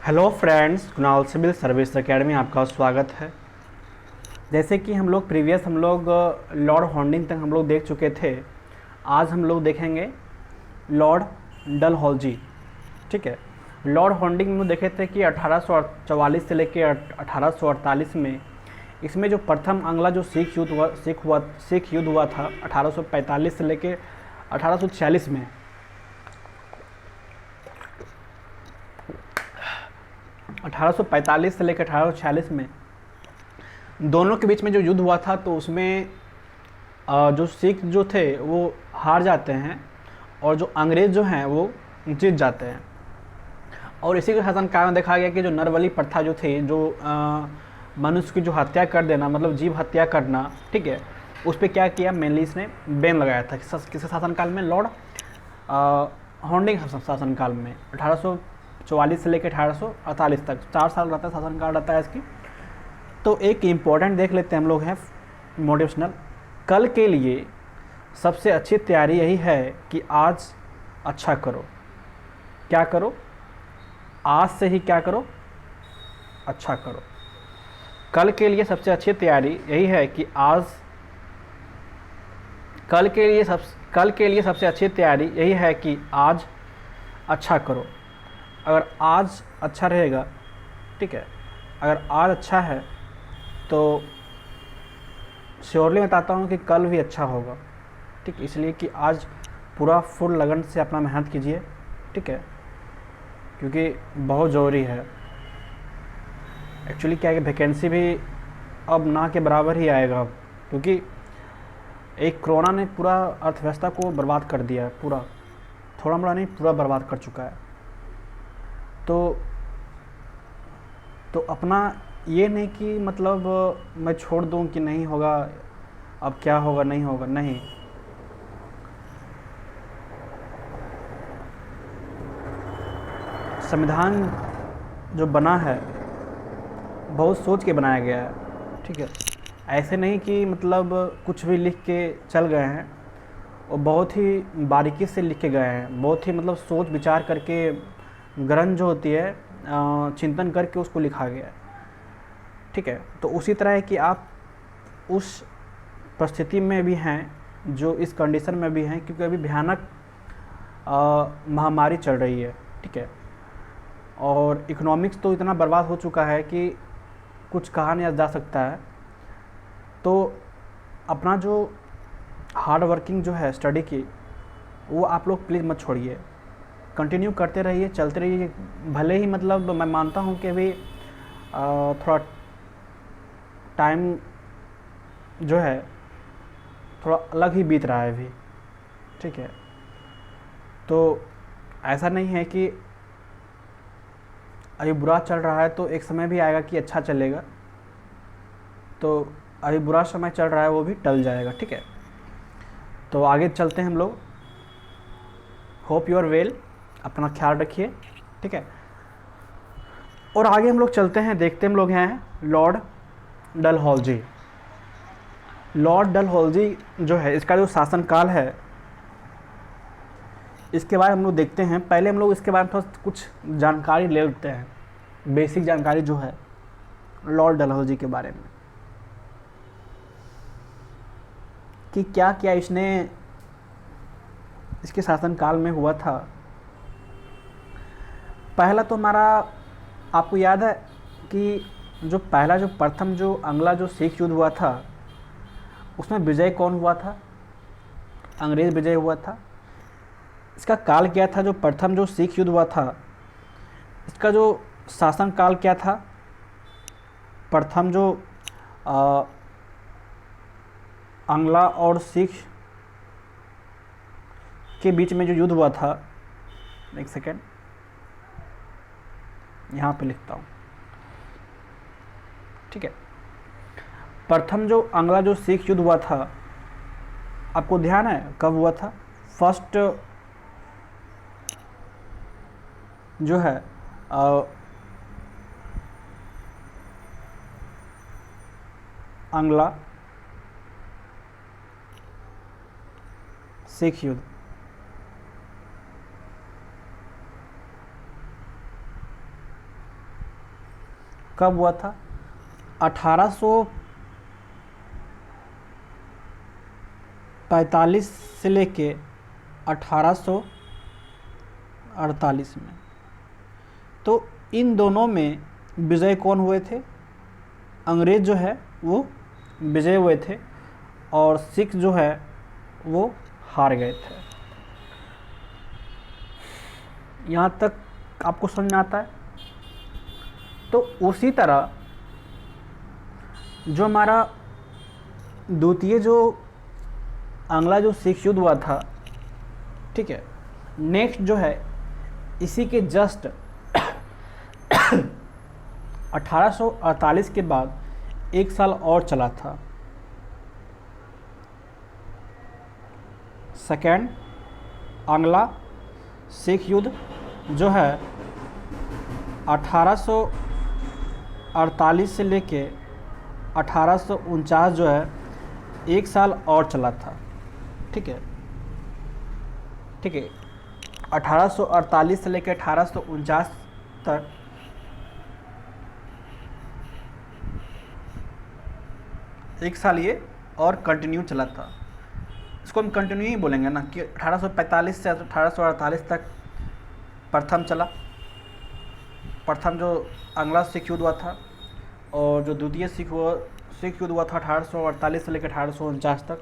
Hello friends, Kunal civil service academy आपका स्वागत है। जैसे कि हम लोग लॉर्ड हॉर्डिंग तक हम लोग देख चुके थे। आज हम लोग देखेंगे लॉर्ड डलहौजी। ठीक है। लॉर्ड हॉर्डिंग में देखे थे कि 1844 से लेकर 1848 में इसमें जो प्रथम अंग्ला जो सिख युद्ध हुआ था 1845 से लेकर 1846 में। 1845 से लेकर 1846 में दोनों के बीच में जो युद्ध हुआ था, तो उसमें जो सिख जो थे वो हार जाते हैं और जो अंग्रेज़ जो हैं वो जीत जाते हैं। और इसी के शासनकाल में देखा गया कि जो नरबली प्रथा जो थी, जो मनुष्य की जो हत्या कर देना, मतलब जीव हत्या करना, ठीक है, उस पर क्या किया, मेनली इसने बैन लगाया था। किस शासनकाल में? लॉर्ड हॉर्डिंग शासनकाल में 1844 से लेकर 1848 तक 4 साल रहता है, शासनकाल रहता है इसकी। तो एक इम्पोर्टेंट देख लेते हैं हम लोग हैं मोटिवेशनल। कल के लिए सबसे अच्छी तैयारी यही है कि आज अच्छा करो। क्या करो? आज से ही क्या करो? अच्छा करो। कल के लिए सबसे अच्छी तैयारी यही है कि कल के लिए सबसे अच्छी तैयारी यही है कि आज अच्छा करो। अगर आज अच्छा रहेगा, ठीक है, अगर आज अच्छा है तो श्योरली बताता हूँ कि कल भी अच्छा होगा। ठीक, इसलिए कि आज पूरा फुल लगन से अपना मेहनत कीजिए, ठीक है, क्योंकि बहुत ज़रूरी है। एक्चुअली क्या है कि वैकेंसी भी अब ना के बराबर ही आएगा, क्योंकि एक कोरोना ने पूरा अर्थव्यवस्था को बर्बाद कर दिया है, पूरा, थोड़ा मोड़ा नहीं, पूरा बर्बाद कर चुका है। तो अपना ये नहीं कि मतलब मैं छोड़ दूं कि नहीं होगा, अब क्या होगा, नहीं होगा, नहीं। संविधान जो बना है बहुत सोच के बनाया गया है, ठीक है। ऐसे नहीं कि मतलब कुछ भी लिख के चल गए हैं, और बहुत ही बारीकी से लिख के गए हैं, बहुत ही मतलब सोच विचार करके, ग्रंथ जो होती है चिंतन करके उसको लिखा गया है, ठीक है। तो उसी तरह है कि आप उस परिस्थिति में भी हैं, जो इस कंडीशन में भी हैं, क्योंकि अभी भयानक महामारी चल रही है, ठीक है। और इकोनॉमिक्स तो इतना बर्बाद हो चुका है कि कुछ कहा नहीं जा सकता है। तो अपना जो हार्ड वर्किंग जो है स्टडी की, वो आप लोग प्लीज़ मत छोड़िए, कंटिन्यू करते रहिए, चलते रहिए। भले ही मतलब मैं मानता हूँ कि अभी थोड़ा टाइम जो है थोड़ा अलग ही बीत रहा है अभी, ठीक है। तो ऐसा नहीं है कि अभी बुरा चल रहा है तो एक समय भी आएगा कि अच्छा चलेगा। तो अभी बुरा समय चल रहा है, वो भी टल जाएगा, ठीक है। तो आगे चलते हैं हम लोग। होप यू आर वेल, अपना ख्याल रखिए, ठीक है। और आगे हम लोग चलते हैं, देखते हम लोग हैं लॉर्ड डलहौजी। लॉर्ड डलहौजी जो है, इसका जो शासनकाल है, इसके बारे में हम लोग देखते हैं। पहले हम लोग इसके बारे में थोड़ा कुछ जानकारी ले लेते हैं, बेसिक जानकारी जो है लॉर्ड डलहौजी के बारे में, कि क्या क्या इसके शासनकाल में हुआ था। पहला तो हमारा, आपको याद है कि जो प्रथम जो अंग्ला जो सिख युद्ध हुआ था, उसमें विजय कौन हुआ था? अंग्रेज़ विजय हुआ था। इसका काल क्या था? जो प्रथम जो सिख युद्ध हुआ था, इसका जो शासन काल क्या था? प्रथम जो अंग्ला और सिख के बीच में जो युद्ध हुआ था, एक सेकेंड यहाँ पे लिखता हूँ, ठीक है। प्रथम जो अंग्ला जो सिख युद्ध हुआ था, आपको ध्यान है कब हुआ था? फर्स्ट जो है अंग्ला सिख युद्ध, कब हुआ था? 1845 से लेके 1848 में। तो इन दोनों में विजय कौन हुए थे? अंग्रेज़ जो है वो विजय हुए थे और सिख जो है वो हार गए थे। यहाँ तक आपको समझ में आता है? तो उसी तरह जो हमारा द्वितीय जो आंग्ला जो सिख युद्ध हुआ था, ठीक है, नेक्स्ट जो है इसी के जस्ट 1848 के बाद 1 साल और चला था। सेकेंड आंग्ला सिख युद्ध जो है 1848 से लेके 1849 जो है 1 साल और चला था। ठीक है, ठीक है, 1848 से लेकर 1849 तक एक साल ये और कंटिन्यू चला था। इसको हम कंटिन्यू ही बोलेंगे ना कि 1845 से 1848 तक प्रथम चला, प्रथम जो आंग्ला सिख युद्ध हुआ था, और जो द्वितीय सिख युद्ध हुआ था 1848 से लेकर 1849 तक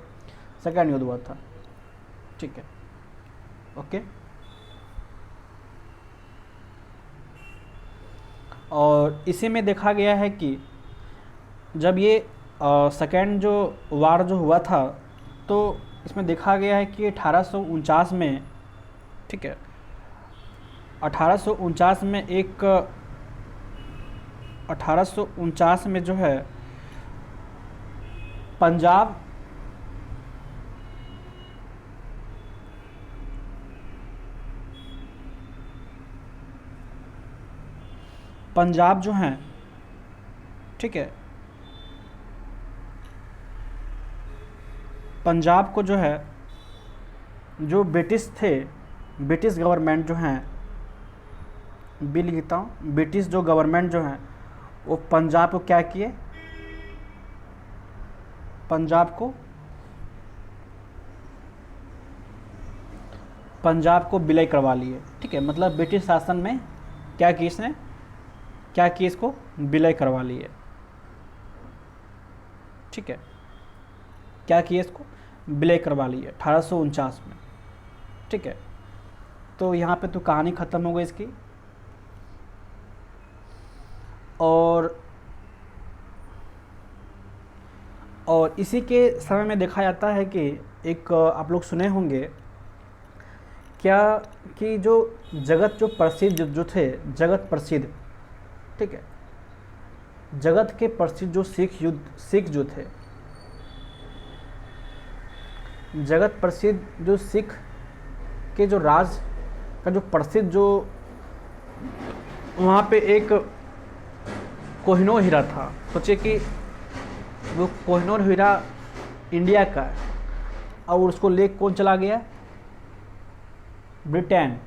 सेकेंड युद्ध हुआ था। ठीक है, ओके। और इसी में देखा गया है कि जब ये सेकेंड जो वार जो हुआ था, तो इसमें देखा गया है कि 1849 में, ठीक है, 1849 में 1849 में जो है पंजाब जो हैं, ठीक है, पंजाब को जो है जो ब्रिटिश थे, ब्रिटिश गवर्नमेंट जो हैं, भी लिखता हूँ, ब्रिटिश जो गवर्नमेंट जो हैं वो पंजाब को क्या किए, पंजाब को विलय करवा लिए। ठीक है, मतलब ब्रिटिश शासन में क्या किया इसने, क्या किया, इसको विलय करवा लिए। ठीक है, क्या किया, इसको विलय करवा लिए 1849 में। ठीक है, तो यहाँ पे तो कहानी ख़त्म हो गई इसकी। और इसी के समय में देखा जाता है कि एक आप लोग सुने होंगे क्या कि जो जगत जो प्रसिद्ध जो थे, जगत प्रसिद्ध, ठीक है, जगत के प्रसिद्ध जो सिख जो थे, जगत प्रसिद्ध जो सिख के जो राज का जो प्रसिद्ध जो वहाँ पे एक कोहिनूर हीरा था। सोचिए कि वो कोहिनूर हीरा इंडिया का है और उसको ले कौन चला गया, ब्रिटेन।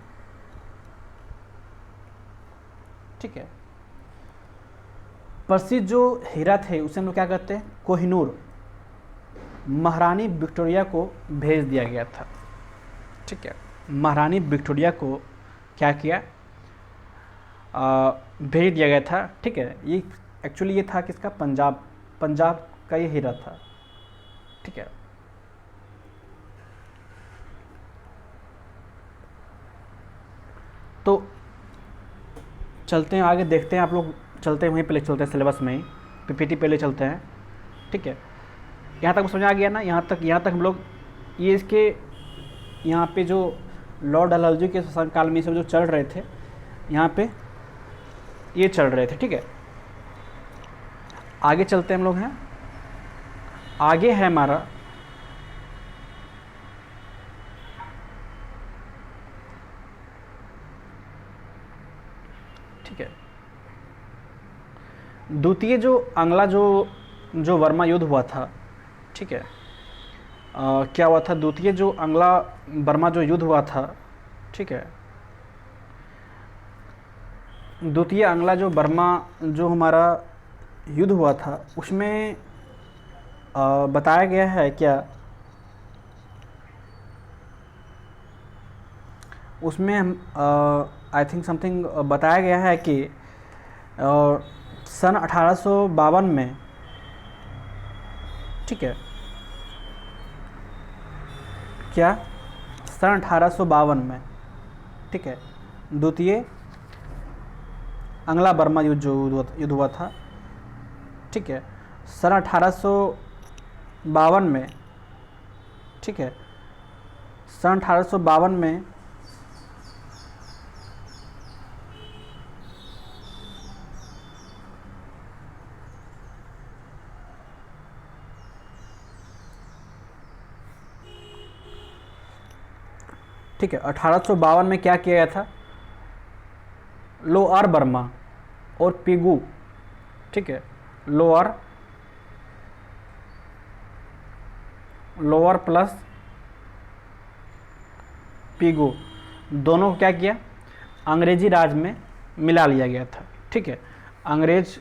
ठीक है, प्रसिद्ध जो हीरा थे उसे हम लोग क्या कहते हैं, कोहिनूर, महारानी विक्टोरिया को भेज दिया गया था। ठीक है, महारानी विक्टोरिया को क्या किया, भेज दिया गया था। ठीक है, ये एक्चुअली ये था किसका, पंजाब का ये हीरा था। ठीक है, तो चलते हैं आगे, देखते हैं, आप लोग चलते हैं वहीं पहले चलते हैं, सिलेबस में ही पीपीटी पहले चलते हैं। ठीक है, यहाँ तक समझ आ गया ना, यहाँ तक हम लोग ये इसके यहाँ पे जो लॉर्ड डलहौजी के शासनकाल में सब जो चल रहे थे, यहाँ पे ये चल रहे थे। ठीक है, आगे चलते हम लोग हैं, आगे है हमारा ठीक है, द्वितीय जो आंग्ला जो वर्मा युद्ध हुआ था। ठीक है, क्या हुआ था, द्वितीय जो आंग्ला बर्मा जो युद्ध हुआ था। ठीक है, द्वितीय आंग्ला जो बर्मा जो हमारा युद्ध हुआ था उसमें बताया गया है क्या, उसमें आई थिंक समथिंग बताया गया है कि सन 1852 में, ठीक है, क्या सन 1852 में, ठीक है, द्वितीय अंग्ला बर्मा युद्ध जो युद्ध हुआ था, ठीक है, सन 1852 में, ठीक है, सन 1852 में ठीक है, 1852 में क्या किया गया था, लोअर बर्मा और पिगू, ठीक है, लोअर प्लस पिगू दोनों को क्या किया, अंग्रेजी राज में मिला लिया गया था, ठीक है, अंग्रेज,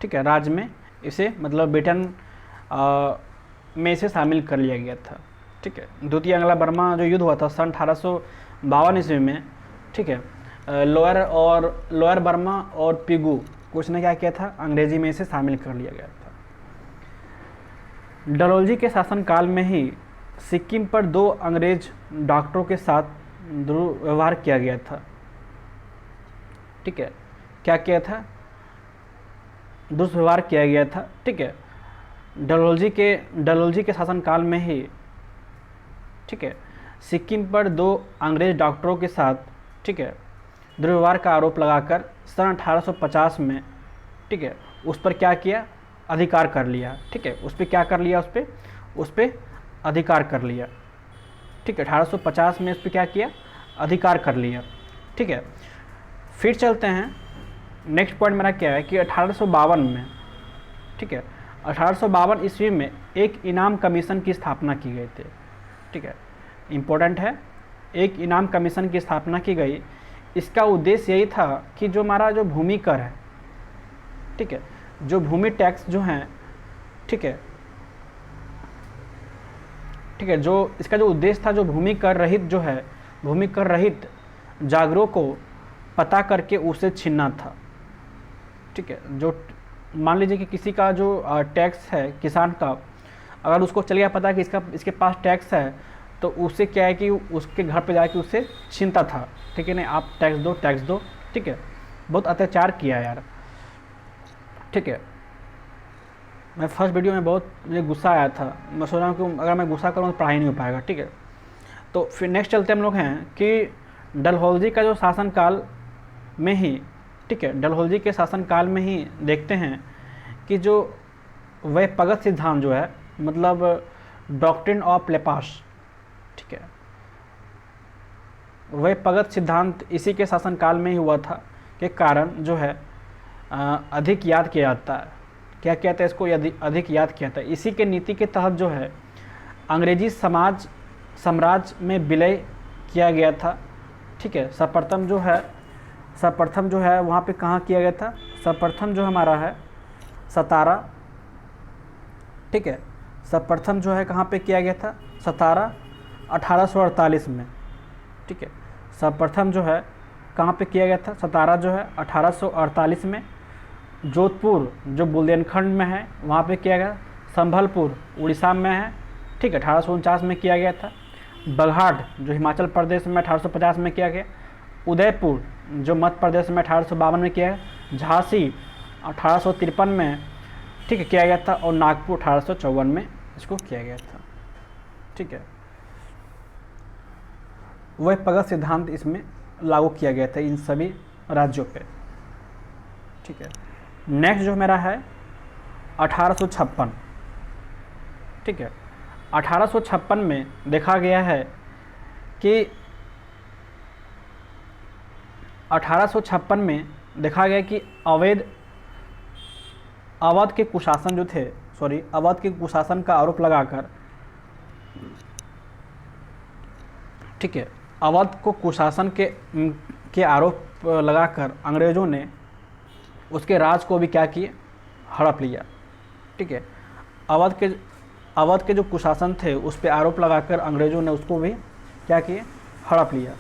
ठीक है, राज में इसे मतलब ब्रिटेन में इसे शामिल कर लिया गया था, ठीक है। द्वितीय अंग्ला बर्मा जो युद्ध हुआ था सन 1852 ईस्वी में, ठीक है, लोअर बर्मा और पिगू को उसने क्या किया था, अंग्रेजी में इसे शामिल कर लिया गया था। डलहौजी के शासनकाल में ही सिक्किम पर 2 अंग्रेज डॉक्टरों के साथ दुर्व्यवहार किया गया था, ठीक है, क्या किया था, दुष्व्यवहार किया गया था, ठीक है, डलहौजी के शासनकाल में ही, ठीक है, सिक्किम पर 2 अंग्रेज डॉक्टरों के साथ, ठीक है, दुर्व्यवहार का आरोप लगाकर सन 1850 में, ठीक है, उस पर क्या किया, अधिकार कर लिया, ठीक है, उस पर क्या कर लिया, उस पर अधिकार कर लिया, ठीक है, 1850 में उस पर क्या किया, अधिकार कर लिया, ठीक है। फिर चलते हैं, नेक्स्ट पॉइंट मेरा क्या है कि 1852 में, ठीक है, 1852 ईस्वी में एक इनाम कमीशन की स्थापना की गई थी, ठीक है, इम्पोर्टेंट है, एक इनाम कमीशन की स्थापना की गई। इसका उद्देश्य यही था कि जो हमारा जो भूमि कर है, ठीक है, जो भूमि टैक्स जो हैं, ठीक है, ठीक है, जो इसका जो उद्देश्य था, जो भूमि कर रहित जो है, भूमि कर रहित जागरों को पता करके उसे छीनना था, ठीक है, जो मान लीजिए कि किसी का जो टैक्स है किसान का, अगर उसको चल गया पता कि इसके पास टैक्स है, तो उससे क्या है कि उसके घर पे जाके उससे छीनता था, ठीक है, नहीं आप टैक्स दो, ठीक है, बहुत अत्याचार किया यार, ठीक है। मैं फर्स्ट वीडियो में बहुत मुझे गुस्सा आया था, मैं सोच रहा हूँ कि अगर मैं गुस्सा करूँ तो पढ़ाई नहीं हो पाएगा, ठीक है। तो फिर नेक्स्ट चलते हम लोग हैं कि डलहौजी का जो शासनकाल में ही, ठीक है, डलहौजी के शासनकाल में ही देखते हैं कि जो वह पगत सिद्धांत जो है, मतलब डॉक्ट्रिन ऑफ लेपास, ठीक है, वह पगत सिद्धांत इसी के शासनकाल में ही हुआ था के कारण जो है अधिक याद किया जाता है, क्या कहते हैं इसको, अधिक याद किया जाता है। इसी के नीति के तहत जो है अंग्रेजी साम्राज्य में विलय किया गया था, ठीक है। सर्वप्रथम जो है वहाँ पे कहाँ किया गया था, सर्वप्रथम जो हमारा है सतारा, ठीक है, सर्वप्रथम जो है कहाँ पे किया गया था, सतारा 1848 में, ठीक है, सर्वप्रथम जो है कहाँ पे किया गया था, सतारा जो है 1848 में। जोधपुर जो बुंदेलखंड में है वहाँ पे किया गया, संभलपुर उड़ीसा में है, ठीक है, 1849 में किया गया था। बघाट जो हिमाचल प्रदेश में 1850 में किया गया। उदयपुर जो मध्य प्रदेश में 1852 में किया गया। झांसी 1853 में, ठीक है, किया गया था। और नागपुर 1854 में इसको किया गया था, ठीक है। वह पगत सिद्धांत इसमें लागू किया गया था इन सभी राज्यों पे, ठीक है। नेक्स्ट जो मेरा है 1856, ठीक है। 1856 में देखा गया है कि 1856 में देखा गया कि अवध के कुशासन जो थे, अवध के कुशासन का आरोप लगाकर, ठीक है, अवध को कुशासन के आरोप लगाकर अंग्रेज़ों ने उसके राज को भी क्या किए, हड़प लिया। ठीक है, अवध के जो कुशासन थे उस पर आरोप लगाकर अंग्रेज़ों ने उसको भी क्या किए, हड़प लिया।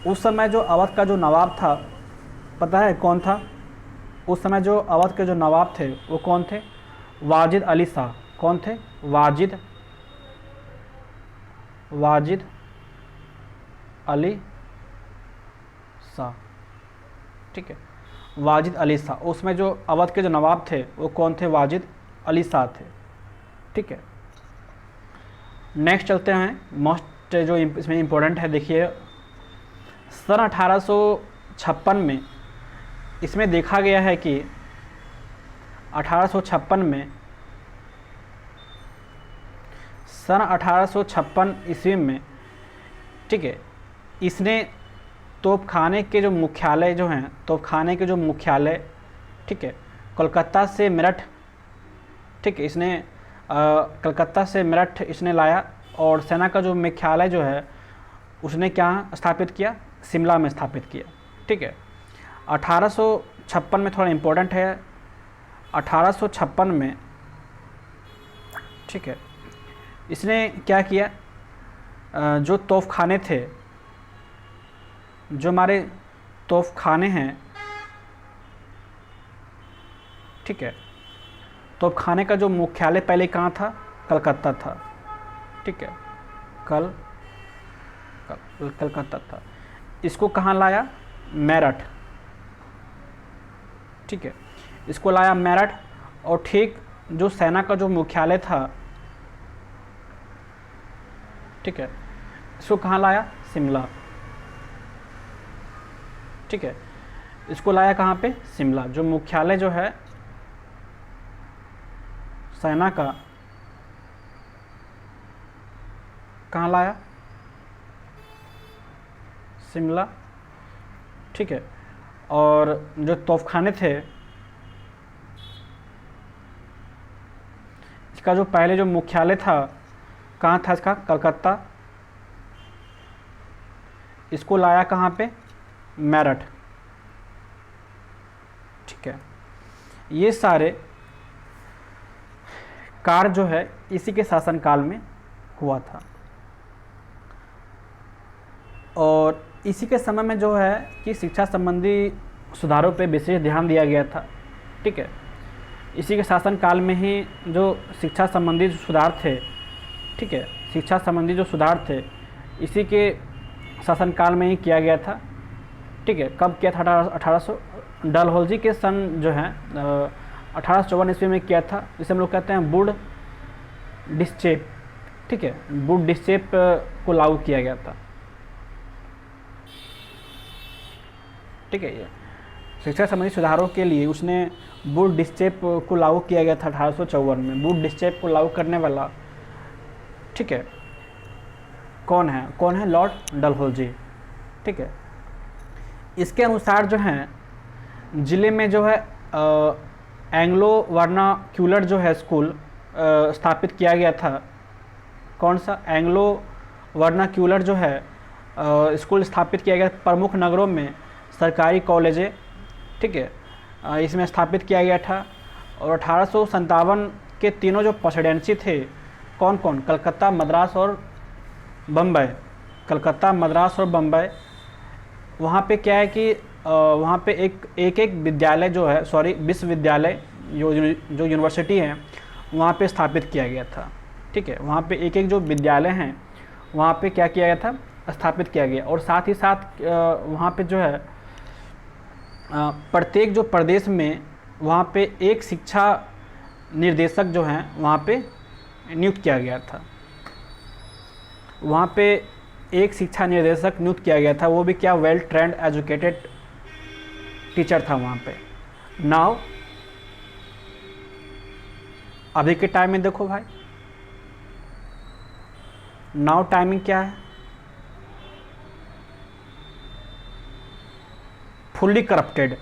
उस समय जो अवध का जो नवाब था, पता है कौन था? उस समय जो अवध के जो नवाब थे वो कौन थे? वाजिद अली शाह। कौन थे? वाजिद अली शाह। ठीक है, वाजिद अली शाह। उसमें जो अवध के जो नवाब थे वो कौन थे? वाजिद अली शाह थे। ठीक है, नेक्स्ट चलते हैं। मोस्ट जो इसमें इम्पोर्टेंट है, देखिए सन 1856 में इसमें देखा गया है कि 1856 में, सन 1856 ईस्वी में, ठीक है, इसने तोपखाने के जो मुख्यालय जो हैं, तोपखाने के जो मुख्यालय, ठीक है, कोलकाता से मेरठ, ठीक है, इसने कलकत्ता से मेरठ इसने लाया, और सेना का जो मुख्यालय जो है उसने क्या स्थापित किया? शिमला में स्थापित किया। ठीक है, 1856 में थोड़ा इम्पोर्टेंट है, 1856 में, ठीक है, इसने क्या किया? जो तोपखाने थे, जो हमारे तोपखाने हैं, ठीक है, तोपखाने का जो मुख्यालय पहले कहाँ था? कलकत्ता था। ठीक है, कलकत्ता था। इसको कहाँ लाया? मेरठ। ठीक है, इसको लाया मेरठ, और ठीक जो सेना का जो मुख्यालय था, ठीक है, इसको कहाँ लाया? शिमला। ठीक है, इसको लाया कहाँ पे? शिमला। जो मुख्यालय जो है सेना का, कहाँ लाया? शिमला। ठीक है, और जो तोपखाने थे, इसका जो पहले जो मुख्यालय था कहाँ था? इसका कलकत्ता। इसको लाया कहाँ पे? मेरठ। ठीक है, ये सारे कार्य जो है इसी के शासनकाल में हुआ था, और इसी के समय में जो है कि शिक्षा संबंधी सुधारों पे विशेष ध्यान दिया गया था। ठीक है, इसी के शासनकाल में ही जो शिक्षा संबंधी सुधार थे, ठीक है, शिक्षा संबंधी जो सुधार थे इसी के शासनकाल में ही किया गया था। ठीक है, कब किया था? 1800 डलहौजी के सन जो है 1854 ईस्वी में किया था, जिसे हम लोग कहते हैं वुड डिस्चेप। ठीक है, वुड डिस्चेप को लागू किया गया था। ठीक है, ये शिक्षा संबंधी सुधारों के लिए उसने वुड डिस्चेप को लागू किया गया था 1854 में। वुड डिस्चेप को लागू करने वाला, ठीक है, कौन है? लॉर्ड डलहौजी। ठीक है, इसके अनुसार जो है ज़िले में जो है एंग्लो वर्नाक्यूलर जो है स्कूल स्थापित किया गया था। कौन सा? एंग्लो वर्नाक्यूलर जो है स्कूल स्थापित किया गया प्रमुख नगरों में, सरकारी कॉलेजें, ठीक है, इसमें स्थापित किया गया था। और 1857 के तीनों जो प्रेसिडेंसी थे, कौन कौन? कलकत्ता, मद्रास और बम्बई। कलकत्ता, मद्रास और बम्बई। वहाँ पे क्या है कि वहाँ पे एक विद्यालय जो है, सॉरी विश्वविद्यालय जो यूनिवर्सिटी है वहाँ पे स्थापित किया गया था। ठीक है, वहाँ पे एक जो विद्यालय हैं वहाँ पे क्या किया गया था? स्थापित किया गया। और साथ ही साथ वहाँ पे जो है प्रत्येक जो प्रदेश में वहाँ पे एक शिक्षा निर्देशक जो हैं वहाँ पे नियुक्त किया गया था। वहाँ पे एक शिक्षा निर्देशक नियुक्त किया गया था, वो भी क्या? वेल ट्रेंड एजुकेटेड टीचर था वहाँ पे। नाउ अभी के टाइम में देखो भाई, नाउ टाइमिंग क्या है? Fully corrupted.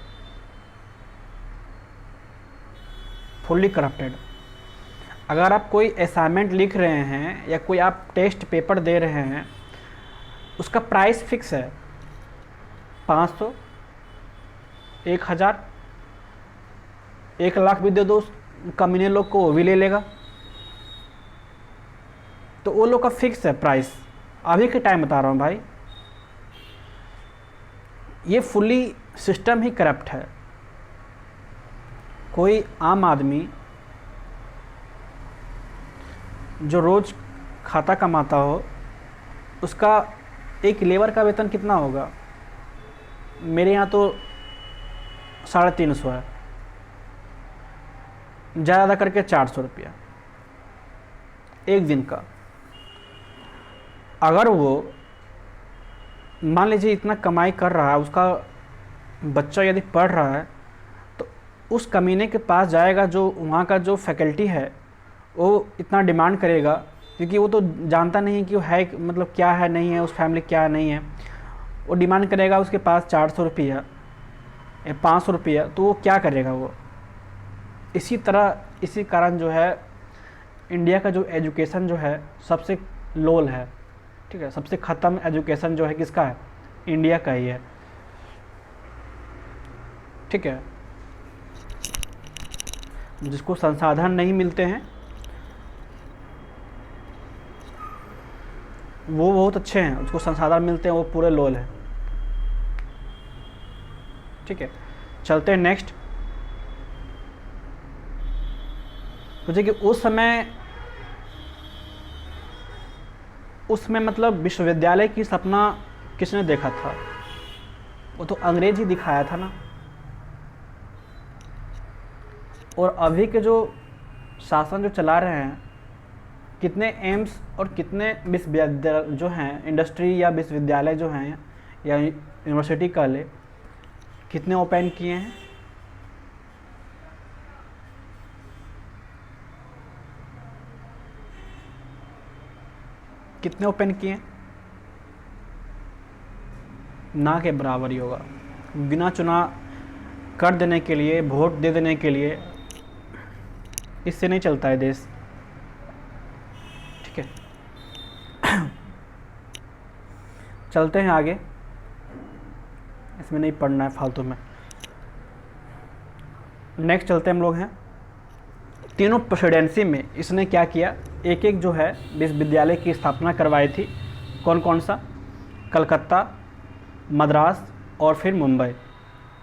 अगर आप कोई असाइनमेंट लिख रहे हैं या कोई आप टेस्ट पेपर दे रहे हैं, उसका प्राइस फिक्स है 500, 1000, 1 लाख भी दे दो कमीने लोग को, वो भी ले लेगा। तो वो लोग का फिक्स है प्राइस। अभी के टाइम बता रहा हूँ भाई, ये फुली सिस्टम ही करप्ट है। कोई आम आदमी जो रोज़ खाता कमाता हो, उसका एक लेबर का वेतन कितना होगा? मेरे यहाँ तो 350 है, ज़्यादा करके 400 रुपया एक दिन का। अगर वो मान लीजिए इतना कमाई कर रहा है, उसका बच्चा यदि पढ़ रहा है, तो उस कमीने के पास जाएगा जो वहाँ का जो फैकल्टी है, वो इतना डिमांड करेगा, क्योंकि वो तो जानता नहीं कि वो है मतलब क्या है नहीं है, उस फैमिली क्या नहीं है। वो डिमांड करेगा उसके पास 400 रुपया या 500 रुपया, तो वो क्या करेगा वो? इसी तरह, इसी कारण जो है इंडिया का जो एजुकेशन जो है सबसे लोल है। ठीक है, सबसे ख़त्म एजुकेशन जो है किसका है? इंडिया का ही है। ठीक है, जिसको संसाधन नहीं मिलते हैं वो बहुत अच्छे हैं, उसको संसाधन मिलते हैं वो पूरे लोल है। ठीक है, चलते हैं नेक्स्ट। सोचिए कि उसमें मतलब विश्वविद्यालय की सपना किसने देखा था? वो तो अंग्रेज ही दिखाया था ना। और अभी के जो शासन जो चला रहे हैं, कितने एम्स और कितने विश्वविद्यालय जो हैं, इंडस्ट्री या विश्वविद्यालय जो हैं या यूनिवर्सिटी कॉलेज कितने ओपन किए हैं? कितने ओपन किए? ना के बराबर ही होगा। बिना चुना कर देने के लिए, वोट दे देने के लिए, इससे नहीं चलता है देश। ठीक है, चलते हैं आगे, इसमें नहीं पढ़ना है फालतू में। नेक्स्ट चलते हम लोग हैं, तीनों प्रेसिडेंसी में इसने क्या किया? एक एक जो है विश्वविद्यालय की स्थापना करवाई थी। कौन कौन सा? कलकत्ता, मद्रास और फिर मुंबई।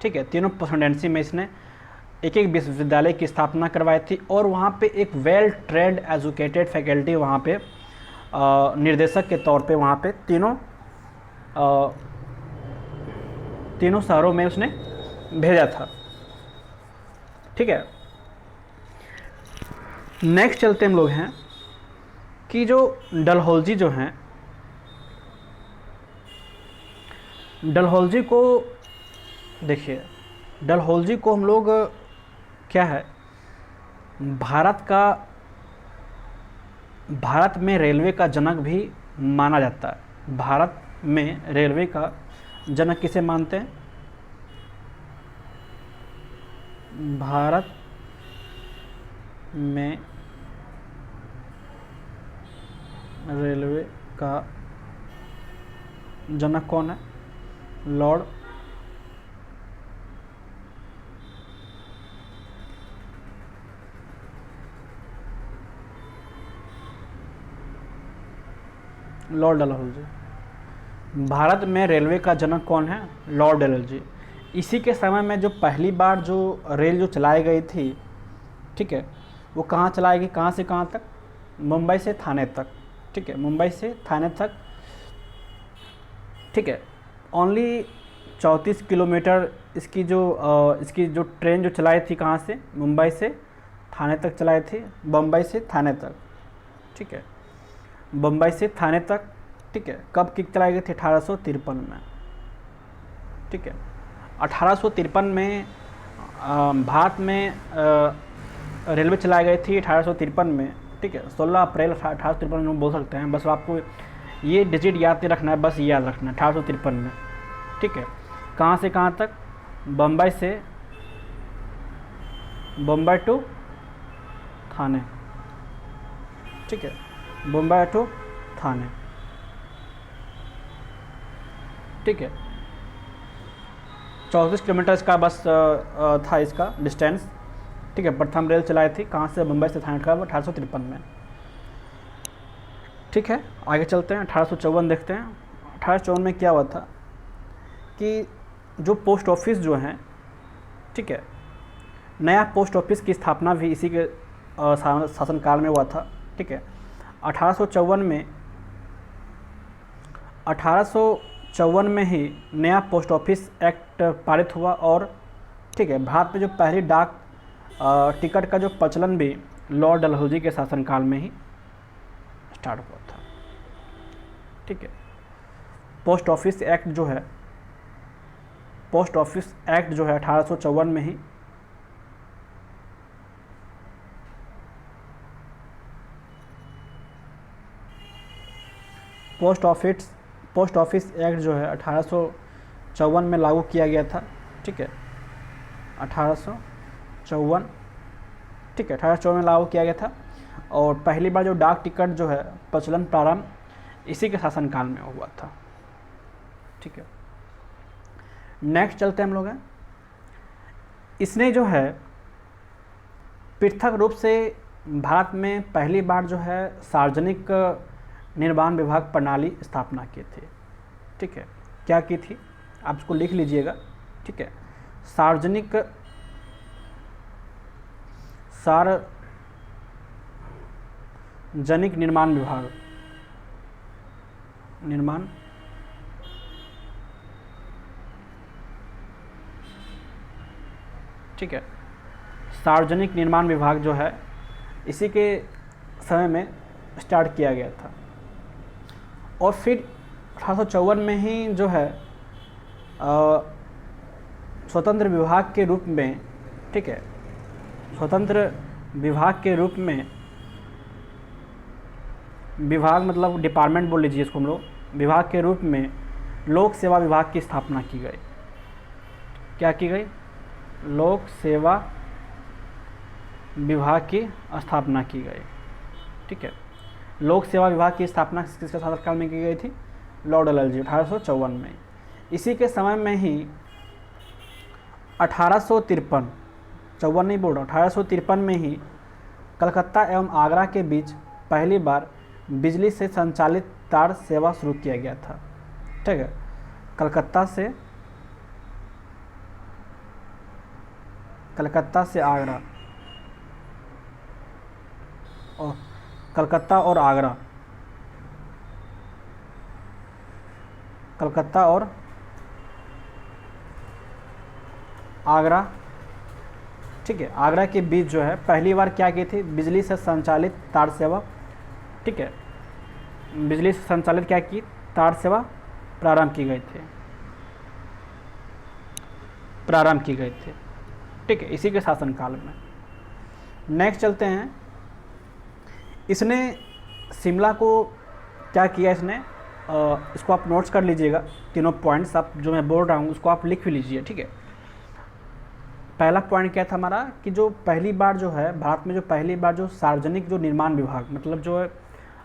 ठीक है, तीनों प्रेसिडेंसी में इसने एक एक विश्वविद्यालय की स्थापना करवाई थी। और वहाँ पे एक वेल ट्रेंड एजुकेटेड फैकल्टी वहाँ पे निर्देशक के तौर पे वहाँ पे तीनों शहरों में उसने भेजा था। ठीक है, नेक्स्ट चलते हम लोग हैं कि जो डलहौजी जो हैं, डलहौजी को देखिए, डलहौजी को हम लोग क्या है, भारत में रेलवे का जनक भी माना जाता है। भारत में रेलवे का जनक किसे मानते हैं? भारत में रेलवे का जनक कौन है? लॉर्ड डलहौजी। भारत में रेलवे का जनक कौन है? लॉर्ड डलहौजी। इसी के समय में जो पहली बार जो रेल जो चलाई गई थी, ठीक है, वो कहाँ चलाई गई? कहाँ से कहाँ तक? मुंबई से थाने तक। ठीक है, मुंबई से थाने तक। ठीक है, ओनली 34 किलोमीटर इसकी जो ट्रेन जो चलाई थी, कहाँ से? मुंबई से थाने तक चलाई थी, बम्बई से थाने तक। ठीक है, बम्बई से थाने तक। ठीक है, कब की चलाई गई थी? 1853 में। ठीक है, 1853 में भारत में रेलवे चलाई गई थी 1853 में। ठीक है, 16 अप्रैल 1853 में बोल सकते हैं। बस आपको ये डिजिट याद नहीं रखना है, बस ये याद रखना है 1853 में। ठीक है, कहाँ से कहाँ तक? बम्बई से बम्बई टू थाने। ठीक है, बम्बई टू थाने। ठीक है, 34 किलोमीटर का बस था इसका डिस्टेंस। ठीक है, प्रथम रेल चलाई थी कहाँ से, मुंबई से थाने, कब, 1853 में। ठीक है, आगे चलते हैं, 1854 देखते हैं। 1854 में क्या हुआ था कि जो पोस्ट ऑफिस जो हैं, ठीक है, नया पोस्ट ऑफिस की स्थापना भी इसी के शासनकाल में हुआ था। ठीक है, 1854 में ही नया पोस्ट ऑफिस एक्ट पारित हुआ और ठीक है, भारत में जो पहली डाक टिकट का जो प्रचलन भी लॉर्ड डलहौजी के शासनकाल में ही स्टार्ट हुआ था। ठीक है, पोस्ट ऑफिस एक्ट जो है 1854 में ही पोस्ट ऑफिस एक्ट जो है 1854 में लागू किया गया था। ठीक है, 1854, ठीक है, 1854 में लागू किया गया था और पहली बार जो डाक टिकट जो है प्रचलन प्रारंभ इसी के शासनकाल में हुआ था। ठीक है, नेक्स्ट चलते हैं हम लोग हैं, इसने जो है पृथक रूप से भारत में पहली बार जो है सार्वजनिक निर्माण विभाग प्रणाली स्थापना किए थे। ठीक है, क्या की थी, आप इसको लिख लीजिएगा। ठीक है, सार्वजनिक निर्माण विभाग, ठीक है, सार्वजनिक निर्माण विभाग जो है इसी के समय में स्टार्ट किया गया था और फिर 1854 में ही जो है स्वतंत्र विभाग के रूप में, ठीक है, स्वतंत्र विभाग के रूप में, विभाग मतलब डिपार्टमेंट बोल लीजिए इसको हम लोग, विभाग के रूप में लोक सेवा विभाग की स्थापना की गई। क्या की गई, लोक सेवा विभाग की स्थापना की गई। ठीक है, लोक सेवा विभाग की स्थापना किसके शासनकाल में की गई थी, लॉर्ड डलहौजी, 1854 में। इसी के समय में ही 1853, 54 नहीं बोल रहा, 1853 में ही कलकत्ता एवं आगरा के बीच पहली बार बिजली से संचालित तार सेवा शुरू किया गया था। ठीक है, कलकत्ता से आगरा और कलकत्ता और आगरा, ठीक है, आगरा के बीच जो है पहली बार क्या की थी, बिजली से संचालित तार सेवा, ठीक है, बिजली से संचालित क्या की, तार सेवा प्रारंभ की गई थी। ठीक है, इसी के शासनकाल में। नेक्स्ट चलते हैं, इसने शिमला को क्या किया, इसको आप नोट्स कर लीजिएगा, तीनों पॉइंट्स आप जो मैं बोल रहा हूँ उसको आप लिख भी लीजिए। ठीक है, पहला पॉइंट क्या था हमारा कि जो पहली बार जो है भारत में जो पहली बार जो सार्वजनिक जो निर्माण विभाग, मतलब जो है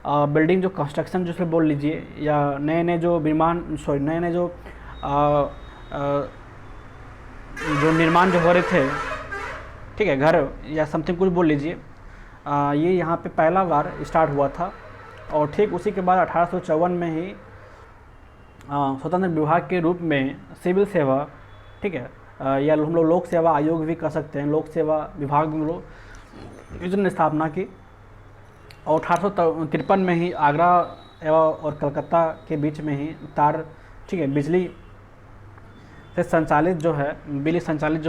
बिल्डिंग जो कंस्ट्रक्शन जिसे बोल लीजिए, या नए जो निर्माण जो हो रहे थे, ठीक है, घर या समथिंग कुछ बोल लीजिए, ये यहाँ पे पहला बार स्टार्ट हुआ था। और ठीक उसी के बाद 1854 में ही स्वतंत्र विभाग के रूप में सिविल सेवा, ठीक है, या हम लोग लोक सेवा आयोग भी कह सकते हैं, लोक सेवा विभाग में लोग इसने स्थापना की। और 1853 में ही आगरा और कलकत्ता के बीच में ही तार, ठीक है, बिजली से संचालित जो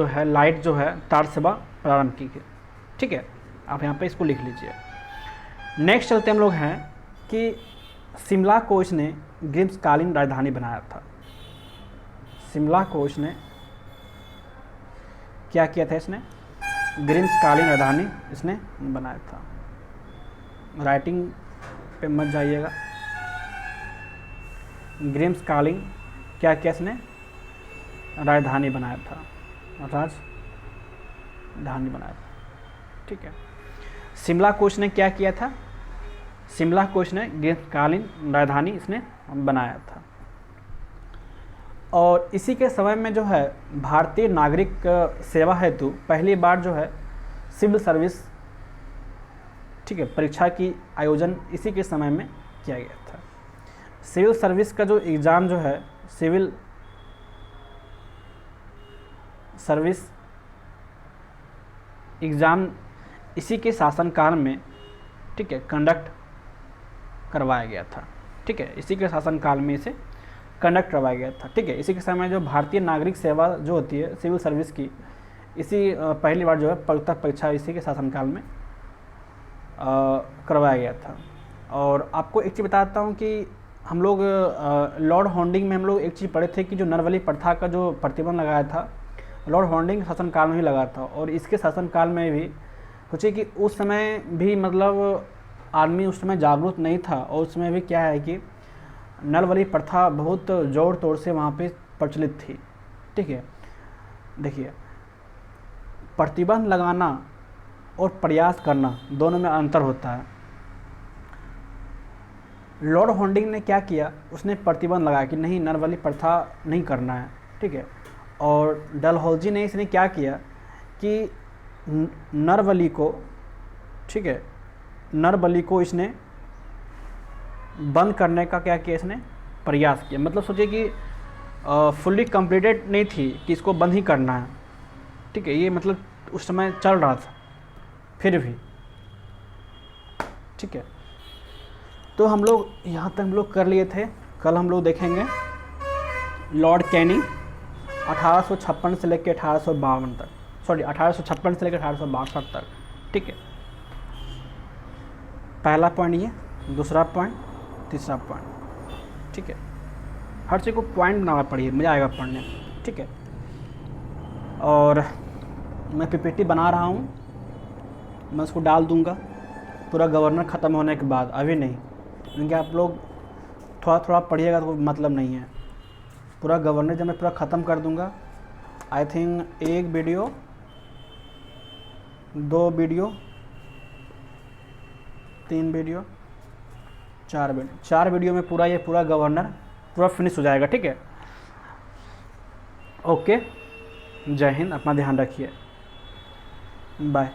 है लाइट जो है तार सेवा प्रारंभ की गई। ठीक है, आप यहाँ पे इसको लिख लीजिए। नेक्स्ट चलते हम लोग हैं कि शिमला को इसने ग्रीष्मकालीन राजधानी बनाया था। शिमला को इसने क्या किया था, इसने ग्रीष्मकालीन राजधानी इसने बनाया था। राइटिंग पे मत जाइएगा, ग्रीष्मकालीन क्या किया इसने, राजधानी बनाया था, राजधानी बनाया था। ठीक है, शिमला को इसने क्या किया था, शिमला को इसने ग्रीष्मकालीन राजधानी इसने बनाया था। और इसी के समय में जो है भारतीय नागरिक सेवा हेतु पहली बार जो है सिविल सर्विस, ठीक है, परीक्षा की आयोजन इसी के समय में किया गया था। सिविल सर्विस का जो एग्ज़ाम जो है, सिविल सर्विस एग्ज़ाम इसी के शासनकाल में, ठीक है, कंडक्ट करवाया गया था। ठीक है, इसी के शासनकाल में इसे कंडक्ट करवाया गया था। ठीक है, इसी के समय जो भारतीय नागरिक सेवा जो होती है सिविल सर्विस की, इसी पहली बार जो है प्रवेशिका परीक्षा इसी के शासनकाल में करवाया गया था। और आपको एक चीज़ बताता हूँ कि हम लोग लॉर्ड हॉन्टिंग में हम लोग एक चीज़ पढ़े थे कि जो नरबली प्रथा का जो प्रतिबंध लगाया था, लॉर्ड हॉन्टिंग शासनकाल में ही लगा था। और इसके शासनकाल में भी सोचिए कि उस समय भी मतलब आदमी उस समय जागरूक नहीं था, और उसमें भी क्या है कि नरबली प्रथा बहुत जोर तोड़ से वहाँ पे प्रचलित थी। ठीक है, देखिए, प्रतिबंध लगाना और प्रयास करना दोनों में अंतर होता है। लॉर्ड हॉन्टिंग ने क्या किया, उसने प्रतिबंध लगाया कि नहीं, नरबली प्रथा नहीं करना है। ठीक है, और डलहौजी ने इसने क्या किया कि नरबली को, ठीक है, नरबली को इसने बंद करने का क्या किया, इसने प्रयास किया। मतलब सोचिए कि फुल्ली कंप्लीटेड नहीं थी कि इसको बंद ही करना है। ठीक है, ये मतलब उस समय चल रहा था फिर भी। ठीक है, तो हम लोग यहाँ तक हम लोग कर लिए थे। कल हम लोग देखेंगे लॉर्ड कैनिंग 1856 से लेकर 1852 तक, सॉरी 1856 से लेकर 1862 तक। ठीक है, पहला पॉइंट ये, दूसरा पॉइंट, तीसरा पॉइंट। ठीक है, हर चीज़ को पॉइंट बनाना पड़िए, मज़ा आएगा पढ़ने। ठीक है, और मैं पीपीटी बना रहा हूँ, मैं उसको डाल दूँगा पूरा गवर्नर ख़त्म होने के बाद, अभी नहीं, क्योंकि आप लोग थोड़ा थोड़ा पढ़िएगा तो मतलब नहीं है। पूरा गवर्नर जब मैं पूरा ख़त्म कर दूँगा, I think 1 video, 2 video, 3 video, 4 video में पूरा ये पूरा गवर्नर पूरा फिनिश हो जाएगा। ठीक है, ओके, जय हिंद, अपना ध्यान रखिए, बाय।